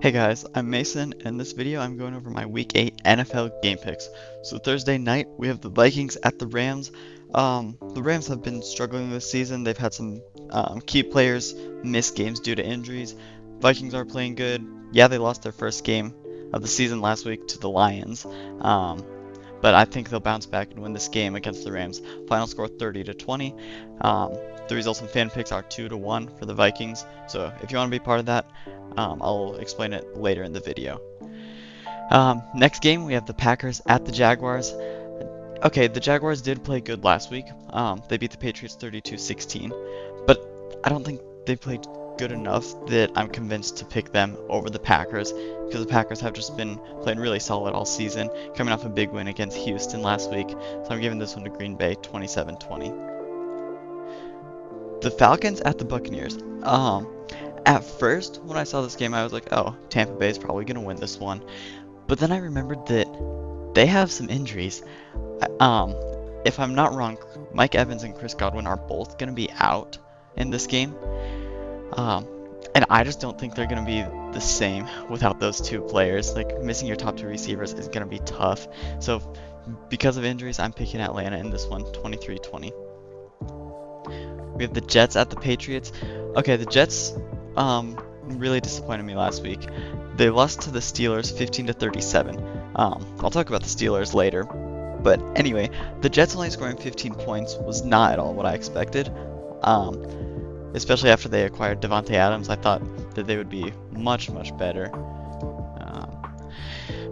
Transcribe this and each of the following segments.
Hey guys, I'm Mason, and in this video I'm going over my Week 8 NFL game picks. So Thursday night, we have the Vikings at the Rams. The Rams have been struggling this season. They've had some key players miss games due to injuries. Vikings are playing good. Yeah, they lost their first game of the season last week to the Lions. But I think they'll bounce back and win this game against the Rams. Final score 30-20. The results and fan picks are 2-1 for the Vikings. So if you want to be part of that, I'll explain it later in the video. Next game, we have the Packers at the Jaguars. Okay, the Jaguars did play good last week. They beat the Patriots 32-16, but I don't think they played good enough that I'm convinced to pick them over the Packers, because the Packers have just been playing really solid all season, coming off a big win against Houston last week. So I'm giving this one to Green Bay 27-20. The Falcons at the Buccaneers. At first, when I saw this game, I was like, oh, Tampa Bay is probably going to win this one. But then I remembered that they have some injuries. If I'm not wrong, Mike Evans and Chris Godwin are both going to be out in this game. And I just don't think they're going to be the same without those two players. Like, missing your top two receivers is going to be tough. So, because of injuries, I'm picking Atlanta in this one, 23-20. We have the Jets at the Patriots. Okay, the Jets really disappointed me last week. They lost to the Steelers 15-37. I'll talk about the Steelers later. But anyway, the Jets only scoring 15 points was not at all what I expected. Especially after they acquired Devontae Adams, I thought that they would be much, much better.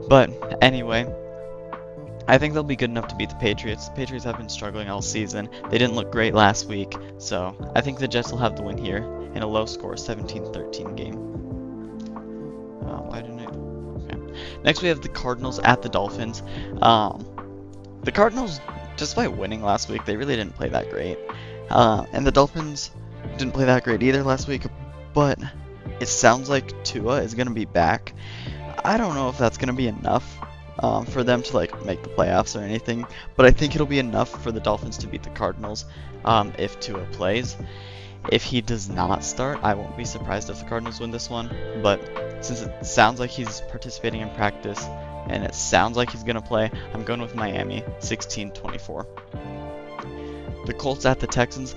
But anyway, I think they'll be good enough to beat the Patriots. The Patriots have been struggling all season. They didn't look great last week, so I think the Jets will have the win here in a low-score 17-13 game. Why didn't it? Okay. Next, we have the Cardinals at the Dolphins. The Cardinals, despite winning last week, they really didn't play that great. And the Dolphins didn't play that great either last week, but it sounds like Tua is going to be back. I don't know if that's going to be enough for them to like make the playoffs or anything, but I think it'll be enough for the Dolphins to beat the Cardinals if Tua plays. If he does not start, I won't be surprised if the Cardinals win this one, but since it sounds like he's participating in practice and it sounds like he's going to play, I'm going with Miami 16-24. The Colts at the Texans.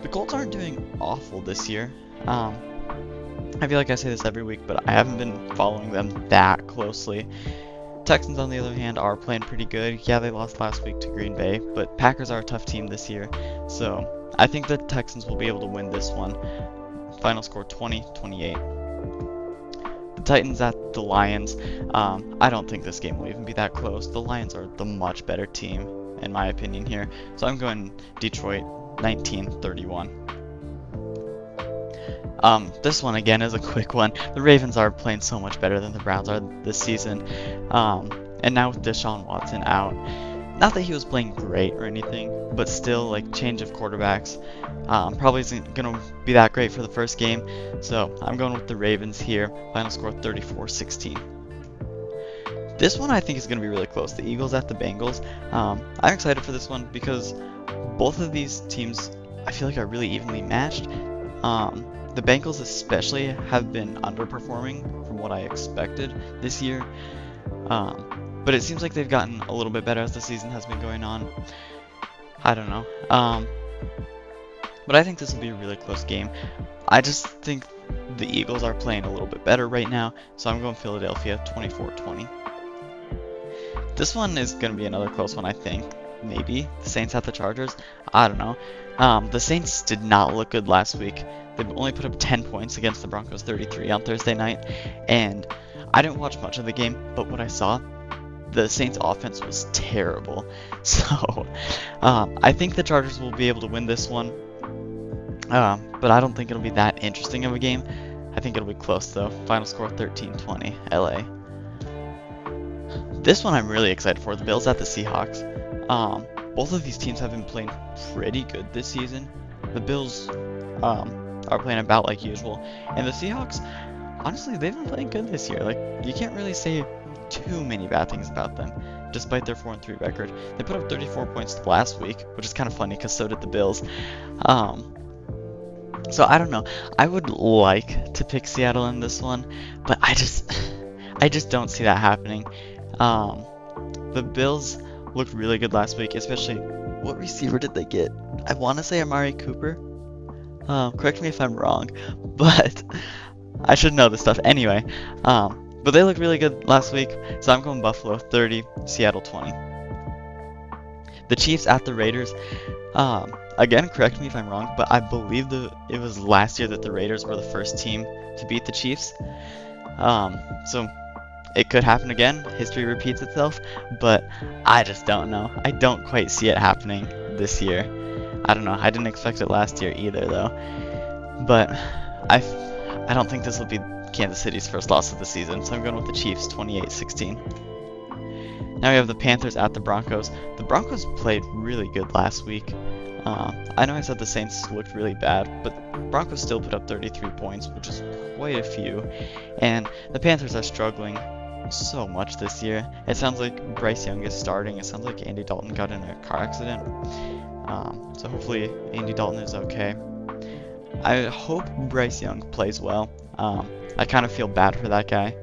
The Colts aren't doing awful this year. I feel like I say this every week, but I haven't been following them that closely. Texans, on the other hand, are playing pretty good. Yeah, they lost last week to Green Bay, but Packers are a tough team this year, so I think the Texans will be able to win this one. Final score 20-28. The Titans at the Lions. I don't think this game will even be that close. The Lions are the much better team, in my opinion here, so I'm going Detroit 19-31. This one again is a quick one. The Ravens are playing so much better than the Browns are this season. And now with Deshaun Watson out, not that he was playing great or anything, but still, like, change of quarterbacks probably isn't going to be that great for the first game. So I'm going with the Ravens here. Final score 34-16. This one I think is going to be really close. The Eagles at the Bengals. I'm excited for this one because both of these teams I feel like are really evenly matched. The Bengals especially have been underperforming from what I expected this year. But it seems like they've gotten a little bit better as the season has been going on. I don't know. But I think this will be a really close game. I just think the Eagles are playing a little bit better right now, so I'm going Philadelphia 24-20. This one is going to be another close one, I think. Maybe. The Saints at the Chargers? I don't know. The Saints did not look good last week. They only put up 10 points against the Broncos 33 on Thursday night. And I didn't watch much of the game, but what I saw, the Saints offense was terrible. So I think the Chargers will be able to win this one. But I don't think it'll be that interesting of a game. I think it'll be close though. Final score 13-20 LA. This one I'm really excited for. The Bills at the Seahawks. Both of these teams have been playing pretty good this season. The Bills are playing about like usual, and the Seahawks, honestly, they've been playing good this year. Like, you can't really say too many bad things about them, despite their 4-3 record. They put up 34 points last week, which is kind of funny because so did the Bills. So I don't know. I would like to pick Seattle in this one, but I just don't see that happening. Um, the Bills looked really good last week, especially what receiver did they get? I want to say Amari Cooper. Correct me if I'm wrong, but I should know this stuff anyway. But they looked really good last week, so I'm going Buffalo 30, Seattle 20. The Chiefs at the Raiders. Again, correct me if I'm wrong, but I believe it was last year that the Raiders were the first team to beat the Chiefs. So it could happen again. History repeats itself, but I just don't know. I don't quite see it happening this year. I don't know. I didn't expect it last year either, though. But I, I don't think this will be Kansas City's first loss of the season, so I'm going with the Chiefs 28-16. Now we have the Panthers at the Broncos. The Broncos played really good last week. I know I said the Saints looked really bad, but Broncos still put up 33 points, which is quite a few. And the Panthers are struggling so much this year. It sounds like Bryce Young is starting. It sounds like Andy Dalton got in a car accident. So hopefully Andy Dalton is okay. I hope Bryce Young plays well. I kind of feel bad for that guy.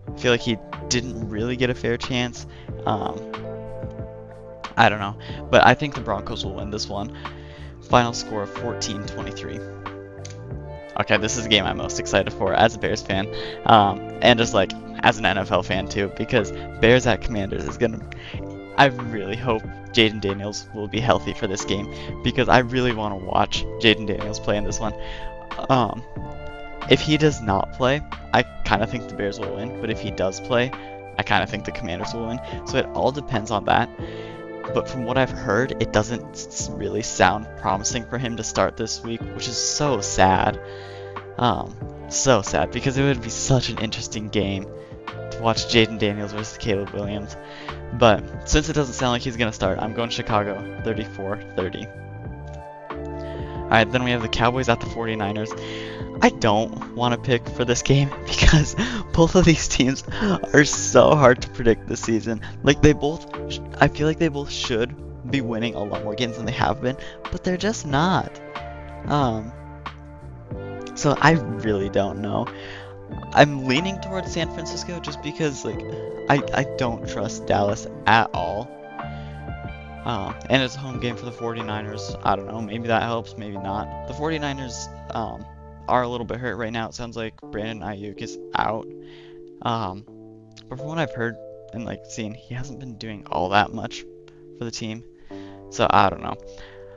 I feel like he didn't really get a fair chance. I don't know, but I think the Broncos will win this one. Final score of 14-23. Okay, this is the game I'm most excited for as a Bears fan, and just like as an NFL fan too, because Bears at Commanders is gonna. I really hope Jaden Daniels will be healthy for this game, because I really want to watch Jaden Daniels play in this one. If he does not play, I kind of think the Bears will win, but if he does play, I kind of think the Commanders will win. So it all depends on that. But from what I've heard, it doesn't really sound promising for him to start this week, which is so sad. So sad, because it would be such an interesting game to watch Jaden Daniels versus Caleb Williams. But since it doesn't sound like he's going to start, I'm going Chicago 34-30. Alright, then we have the Cowboys at the 49ers. I don't want to pick for this game because both of these teams are so hard to predict this season. Like I feel like they both should be winning a lot more games than they have been, but they're just not. So I really don't know. I'm leaning towards San Francisco just because like I don't trust Dallas at all. And it's a home game for the 49ers. I don't know, maybe that helps, maybe not. The 49ers are a little bit hurt right now. It sounds like Brandon Ayuk is out. But from what I've heard and like seen, he hasn't been doing all that much for the team. So I don't know.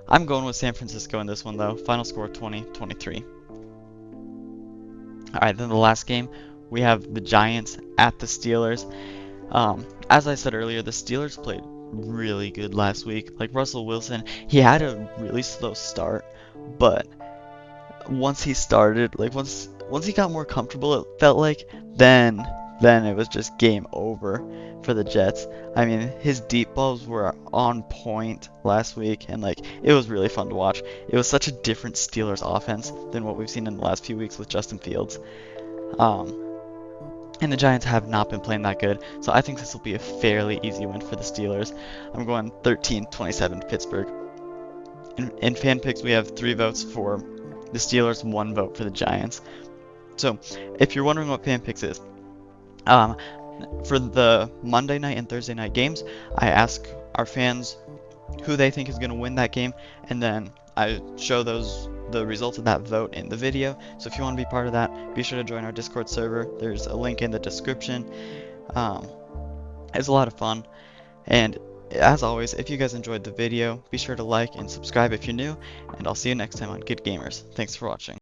I'm going with San Francisco in this one though. Final score 20-23. Alright, then the last game, we have the Giants at the Steelers. As I said earlier, the Steelers played really good last week. Like Russell Wilson, he had a really slow start, but once he started, like once he got more comfortable, it felt like then it was just game over for the Jets. I mean, his deep balls were on point last week, and like it was really fun to watch. It was such a different Steelers offense than what we've seen in the last few weeks with Justin Fields. And the Giants have not been playing that good, so I think this will be a fairly easy win for the Steelers. I'm going 13-27 Pittsburgh. In fan picks, we have 3 votes for the Steelers, 1 vote for the Giants. So, if you're wondering what fan picks is, for the Monday night and Thursday night games, I ask our fans who they think is going to win that game, and then I show the results of that vote in the video. So if you want to be part of that, be sure to join our Discord server. There's a link in the description. It's a lot of fun, and as always, if you guys enjoyed the video, be sure to like and subscribe if you're new, and I'll see you next time on Good Gamers. Thanks for watching.